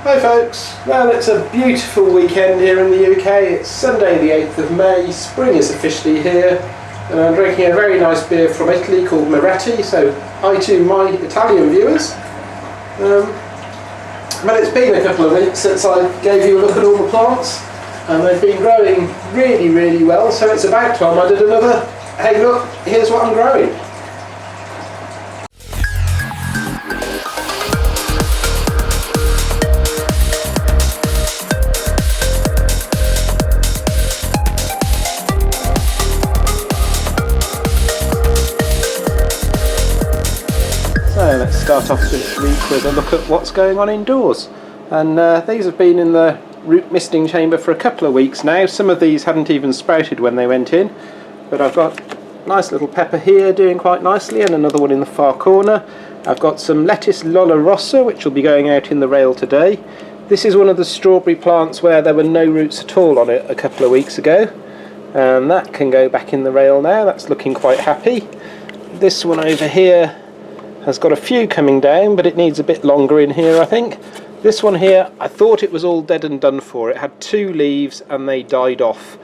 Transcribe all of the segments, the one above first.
Hi folks, well it's a beautiful weekend here in the UK. It's Sunday the 8th of May, spring is officially here and I'm drinking a very nice beer from Italy called Moretti, so hi to my Italian viewers. But it's been a couple of weeks since I gave you a look at all the plants and they've been growing really well, so it's about time I did another hey look, here's what I'm growing. So let's start off this week with a look at what's going on indoors. And these have been in the root misting chamber for a couple of weeks now. Some of these hadn't even sprouted when they went in, but I've got a nice little pepper here doing quite nicely and another one in the far corner. I've got some lettuce Lolla Rossa which will be going out in the rail today. This is one of the strawberry plants where there were no roots at all on it a couple of weeks ago, and that can go back in the rail now. That's looking quite happy. This one over here has got a few coming down, but it needs a bit longer in here, I think. This one here, I thought it was all dead and done for. It had 2 leaves and they died off,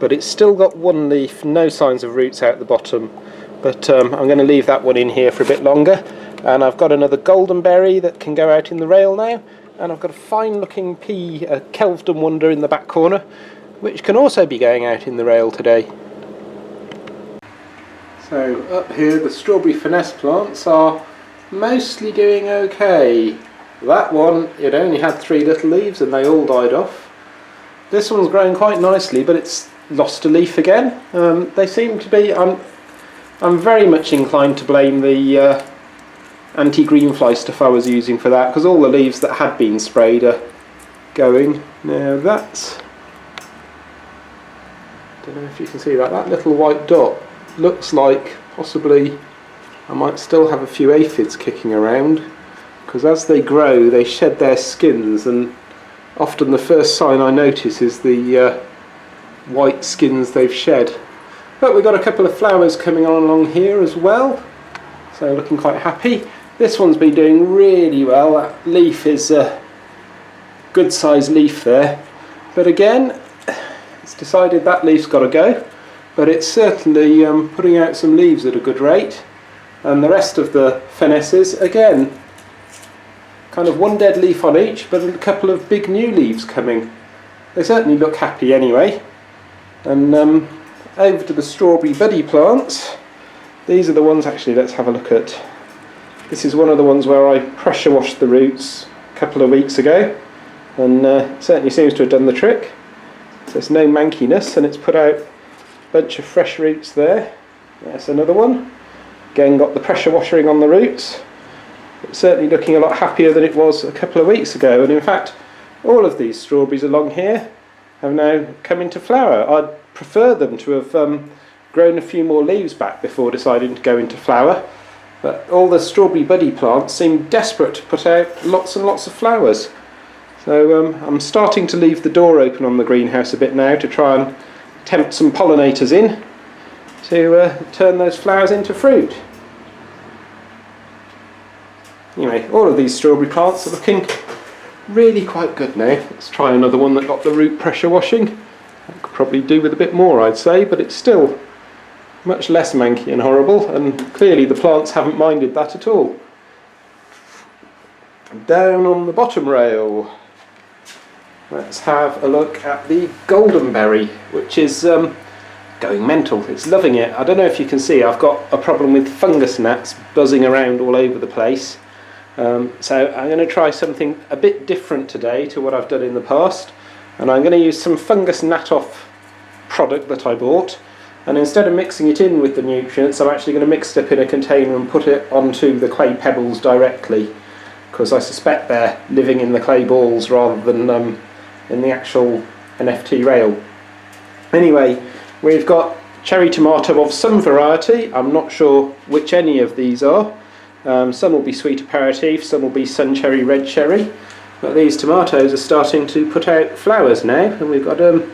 but it's still got 1 leaf, no signs of roots out the bottom. But I'm going to leave that one in here for a bit longer. And I've got another golden berry that can go out in the rail now, and I've got a fine looking pea, a Kelvedon Wonder in the back corner, which can also be going out in the rail today. So up here the strawberry finesse plants are mostly doing okay. That one, it only had 3 little leaves and they all died off. This one's growing quite nicely, but it's lost a leaf again. They seem to be, I'm very much inclined to blame the anti-greenfly stuff I was using for that, because all the leaves that had been sprayed are going. Now that's, don't know if you can see that, that little white dot looks like possibly I might still have a few aphids kicking around, because as they grow they shed their skins, and often the first sign I notice is the white skins they've shed. But we've got a couple of flowers coming on along here as well, so looking quite happy. This one's been doing really well. That leaf is a good sized leaf there, but again it's decided that leaf's got to go. But it's certainly putting out some leaves at a good rate, and the rest of the finesses, again, kind of 1 dead leaf on each, but a couple of big new leaves coming. They certainly look happy anyway. And over to the strawberry buddy plants. These are the ones, actually let's have a look at. This is one of the ones where I pressure washed the roots a couple of weeks ago, and it certainly seems to have done the trick. So there's no mankiness, and it's put out bunch of fresh roots there. There's another one. Again, got the pressure washing on the roots. It's certainly looking a lot happier than it was a couple of weeks ago, and in fact all of these strawberries along here have now come into flower. I'd prefer them to have grown a few more leaves back before deciding to go into flower, but all the strawberry buddy plants seem desperate to put out lots and lots of flowers. So I'm starting to leave the door open on the greenhouse a bit now to try and tempt some pollinators in to turn those flowers into fruit. Anyway, all of these strawberry plants are looking really quite good now. Let's try another one that got the root pressure washing. That could probably do with a bit more, I'd say, but it's still much less manky and horrible, and clearly the plants haven't minded that at all. Down on the bottom rail, let's have a look at the goldenberry, which is going mental. It's loving it. I don't know if you can see, I've got a problem with fungus gnats buzzing around all over the place. So I'm going to try something a bit different today to what I've done in the past, and I'm going to use some fungus gnat off product that I bought, and instead of mixing it in with the nutrients, I'm actually going to mix it up in a container and put it onto the clay pebbles directly, because I suspect they're living in the clay balls rather than in the actual NFT rail. Anyway, we've got cherry tomato of some variety. I'm not sure which any of these are. Some will be sweet aperitif, some will be sun cherry, red cherry. But these tomatoes are starting to put out flowers now, and we've got a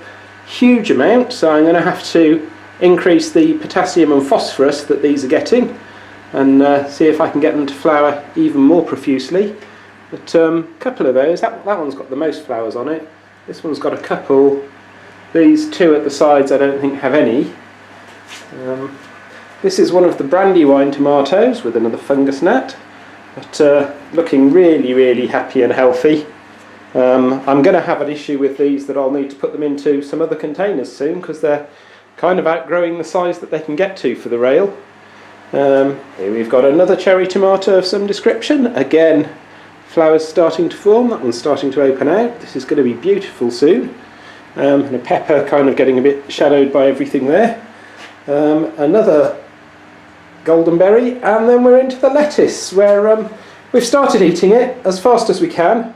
huge amount, so I'm going to have to increase the potassium and phosphorus that these are getting and see if I can get them to flower even more profusely. But a couple of those, that one's got the most flowers on it. This one's got a couple. These two at the sides I don't think have any. This is one of the Brandywine tomatoes with another fungus gnat, but looking really, really happy and healthy. I'm going to have an issue with these that I'll need to put them into some other containers soon because they're kind of outgrowing the size that they can get to for the rail. Here we've got another cherry tomato of some description. Again, flowers starting to form. That one's starting to open out. This is going to be beautiful soon. And a pepper kind of getting a bit shadowed by everything there. Another golden berry, and then we're into the lettuce where we've started eating it as fast as we can,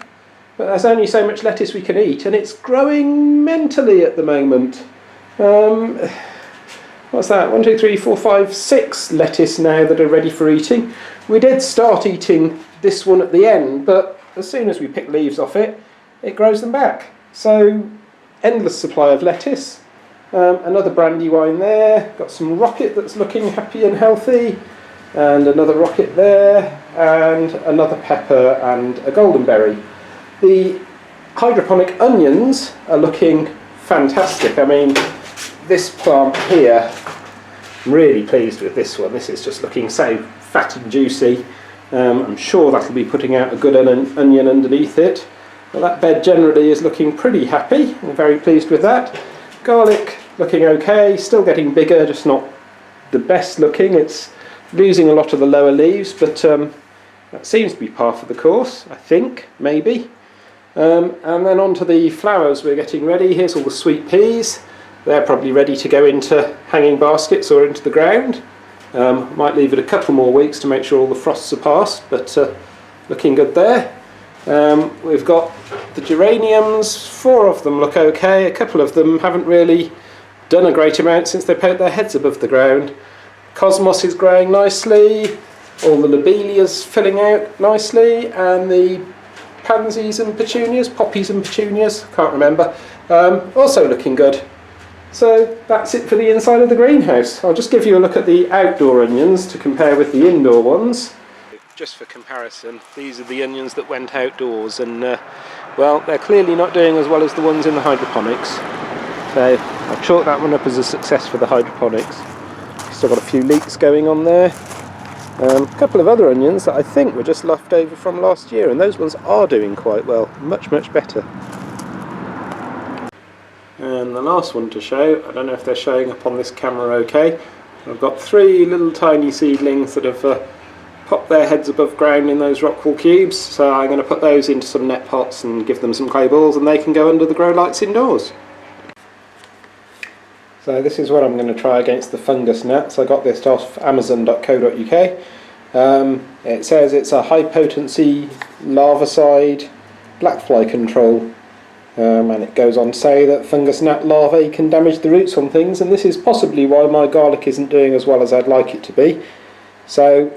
but there's only so much lettuce we can eat and it's growing mentally at the moment. What's that? 1, 2, 3, 4, 5, 6 lettuce now that are ready for eating. We did start eating this one at the end, but as soon as we pick leaves off it, it grows them back. So endless supply of lettuce. Another Brandywine there, got some rocket that's looking happy and healthy, and another rocket there, and another pepper and a golden berry. The hydroponic onions are looking fantastic. I mean, this plant here, I'm really pleased with this one. This is just looking so fat and juicy. I'm sure that'll be putting out a good onion underneath it. Well, that bed generally is looking pretty happy. I'm very pleased with that. Garlic looking okay, still getting bigger, just not the best looking. It's losing a lot of the lower leaves, but that seems to be par for the course, I think, maybe. And then onto the flowers we're getting ready. Here's all the sweet peas. They're probably ready to go into hanging baskets or into the ground. Might leave it a couple more weeks to make sure all the frosts are past, but looking good there. We've got the geraniums, 4 of them look okay, a couple of them haven't really done a great amount since they poked their heads above the ground. Cosmos is growing nicely, all the lobelias filling out nicely, and the pansies and petunias, poppies and petunias, can't remember, also looking good. So that's it for the inside of the greenhouse. I'll just give you a look at the outdoor onions to compare with the indoor ones. Just for comparison, these are the onions that went outdoors, and well, they're clearly not doing as well as the ones in the hydroponics. So I'll chalk that one up as a success for the hydroponics. Still got a few leaks going on there. A couple of other onions that I think were just left over from last year, and those ones are doing quite well, much better. And the last one to show, I don't know if they're showing up on this camera okay. I've got 3 little tiny seedlings that have popped their heads above ground in those rockwool cubes, so I'm going to put those into some net pots and give them some clay balls, and they can go under the grow lights indoors. So this is what I'm going to try against the fungus gnats. I got this off amazon.co.uk. It says it's a high potency larvicide black fly control, and it goes on to say that fungus gnat larvae can damage the roots on things, and this is possibly why my garlic isn't doing as well as I'd like it to be. So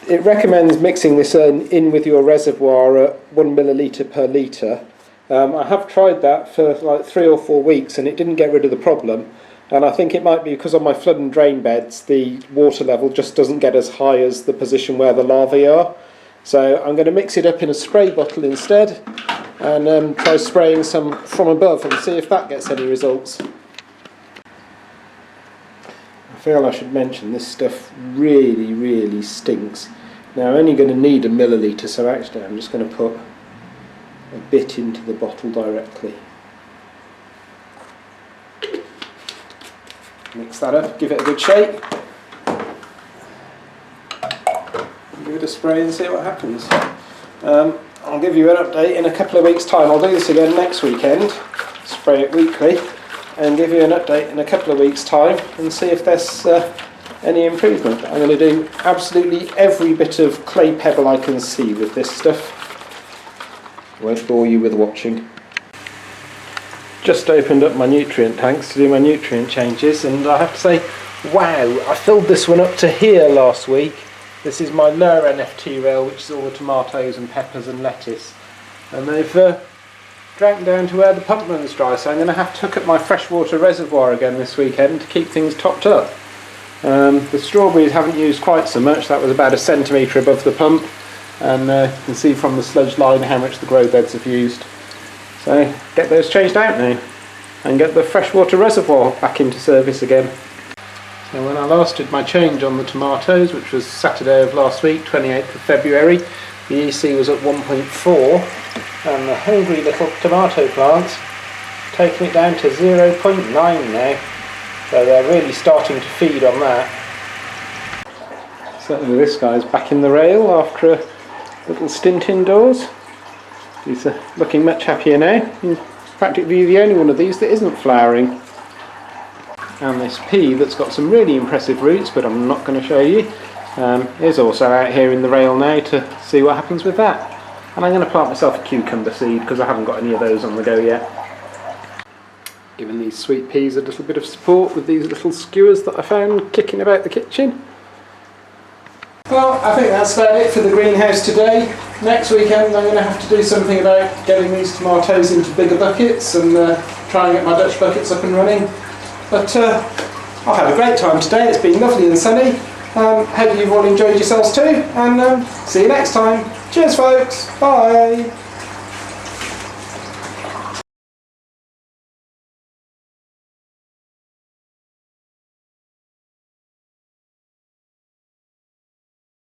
it recommends mixing this in with your reservoir at 1 milliliter per litre. I have tried that for like 3 or 4 weeks and it didn't get rid of the problem, and I think it might be because on my flood and drain beds the water level just doesn't get as high as the position where the larvae are. So I'm going to mix it up in a spray bottle instead and try spraying some from above and see if that gets any results. I feel I should mention this stuff really stinks. Now I'm only going to need 1 milliliter, so actually I'm just going to put a bit into the bottle directly. Mix that up, give it a good shake. Give it a spray and see what happens. I'll give you an update in a couple of weeks' time. I'll do this again next weekend, spray it weekly, and give you an update in a couple of weeks' time and see if there's any improvement. I'm going to do absolutely every bit of clay pebble I can see with this stuff. I won't bore you with watching. Just opened up my nutrient tanks to do my nutrient changes, and I have to say, wow, I filled this one up to here last week. This is my lower NFT rail, which is all the tomatoes and peppers and lettuce, and they've drank down to where the pump runs dry, so I'm going to have to hook up my freshwater reservoir again this weekend to keep things topped up. The strawberries haven't used quite so much. That was about 1 centimetre above the pump, and you can see from the sludge line how much the grow beds have used. So get those changed out now and get the freshwater reservoir back into service again. So when I last did my change on the tomatoes, which was Saturday of last week, 28th of February, the EC was at 1.4 and the hungry little tomato plants taking it down to 0.9 now. So they're really starting to feed on that. Certainly this guy's back in the rail after a little stint indoors. He's looking much happier now. He's practically the only one of these that isn't flowering. And this pea that's got some really impressive roots, but I'm not going to show you, is also out here in the rail now to see what happens with that. And I'm going to plant myself a cucumber seed because I haven't got any of those on the go yet. Giving these sweet peas a little bit of support with these little skewers that I found kicking about the kitchen. Well, I think that's about it for the greenhouse today. Next weekend I'm going to have to do something about getting these tomatoes into bigger buckets and try and get my Dutch buckets up and running. But I've had a great time today. It's been lovely and sunny. Hope you've all enjoyed yourselves too, and see you next time. Cheers folks, bye!